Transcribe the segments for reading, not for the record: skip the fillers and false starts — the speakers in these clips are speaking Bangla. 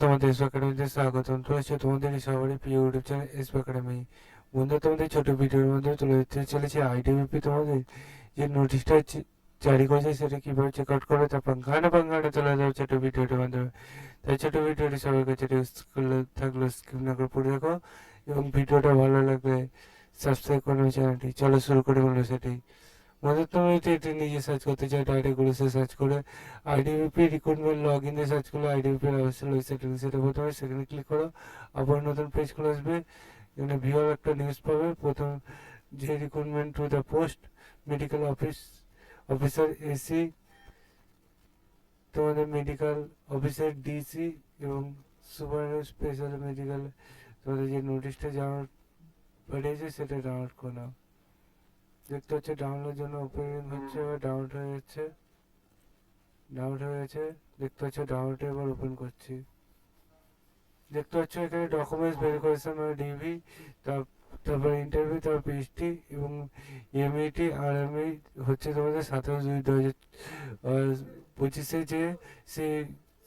তোমাদের এসো একাডেমিতে স্বাগতম। রয়েছে তোমাদের সবারই প্রিয় ইউটিউব চ্যানেল এসো একাডেমি। বন্ধুরা, তোমাদের ছোট ভিডিওর মধ্যে তুলে দিতে চলেছে আইডিবিপি তোমাদের যে নোটিশটা জারি করেছে সেটা কিভাবে চেক আউট করে তার পাঙ্গানে তোলা যাবে ছোট ভিডিওটির মাধ্যমে। তাই ছোট ভিডিওটি সবার কাছে রিকোয়েস্ট করলে থাকলে স্কিপ না করে পড়ে রাখো এবং ভিডিওটা ভালো লাগলে সাবস্ক্রাইব করো চ্যানেলটি। চলো শুরু করে বললো সেটাই। মনে তুমি এটি নিজে সার্চ করতে চাই, ডাইরেক্ট গুগলে সার্চ করে আইডিবিপি রিক্রুটমেন্ট লগ ইনে সার্চ করলে আইডিবিপির অফিসিয়াল ওয়েবসাইট সেটা প্রথমে সেখানে ক্লিক করো। আবার নতুন পেজ খুলে আসবে, এখানে ভিওর একটা নিউজ পাবে। প্রথম যে recruitment to the post medical officer AC, তোমাদের মেডিকেল অফিসার ডিসি এবং সুপার স্পেশাল মেডিকেল, তোমাদের যে নোটিশটা জানার পাঠিয়েছে সেটা ডাউনলোড করে নাও। দেখতে হচ্ছে ডাউনলোডের জন্য ওপেনিং হচ্ছে, এবার ডাউনলোড হয়ে যাচ্ছে। দেখতে পাচ্ছ ডাউনলোডে এবার ওপেন করছি। দেখতে পাচ্ছ এখানে ডকুমেন্টস ভেরিফিকেশন মানে ডিভি, তারপর ইন্টারভিউ, তারপর পিএইচডি এবং এমইটি আর এমই হচ্ছে তোমাদের 27/2/2025 যে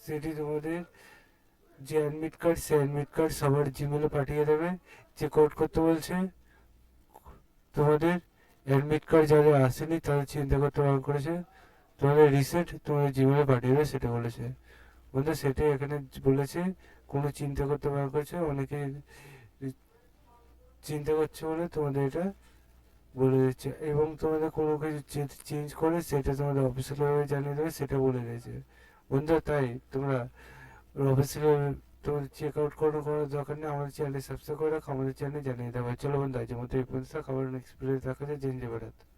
সেটি তোমাদের যে অ্যাডমিট কার্ড, সেই অ্যাডমিট কার্ড সবার জিমেলে পাঠিয়ে দেবে। চেক আউট করতে বলছে। তোমাদের অ্যাডমিট কার্ড যাদের আসেনি তাদের চিন্তা করতে বারণ করেছে। তোমাদের রিসেট তোমাদের জিমেলে পাঠিয়ে দেবে সেটা বলেছে। বন্ধু সেটাই এখানে বলেছে, কোনো চিন্তা করতে বারণ করেছে। অনেকে চিন্তা করছে বলে তোমাদের এটা বলে দিচ্ছে, এবং তোমাদের কোনো কিছু চেঞ্জ করে সেটা তোমাদের অফিসিয়ালভাবে জানিয়ে দেবে সেটা বলে দিয়েছে। বন্ধু তাই তোমরা অফিসিয়াল তোমাদের চেক আউট করার দরকার নেই, আমাদের চ্যানেলে সাবস্ক্রাইব করে রাখো, আমাদের চ্যানেলে জানিয়ে দেবে। চলো বন্ধু আজকের মতো এই পর্যন্ত, খাবার নেক্সট ভিডিও দেখা যায়। জেন জে বেড়াত।